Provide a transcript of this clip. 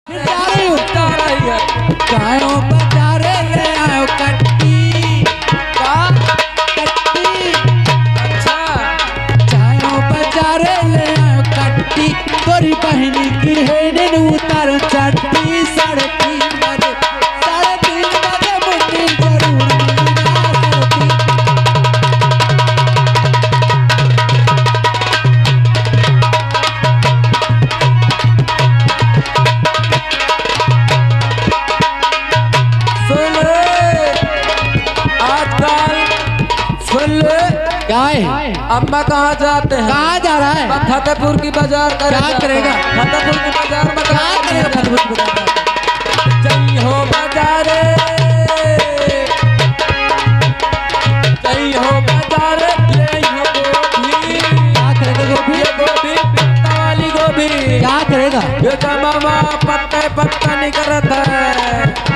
चायों बाजारे ले आयो कट्टी का कट्टी। अच्छा चायों बाजारे ले आयो कट्टी तोरी बहनी की हेडन उतार चट्टी। 3:30 बजे 3:30 बजे मुझे जरूर क्या है? अम्मा कहाँ जाते हैं? कहाँ जा रहा है? फतेहपुर की बाजार क्या करेगा? फतेहपुर की बाजार में क्या करेगा फतेहपुर की बाजार? जय हो बाजारे जय हो बाजारे जय हो गोभी। क्या करेगा गोभी? ये गोभी पित्ता वाली गोभी। क्या करेगा? ये तो मामा पत्ता नहीं करता है।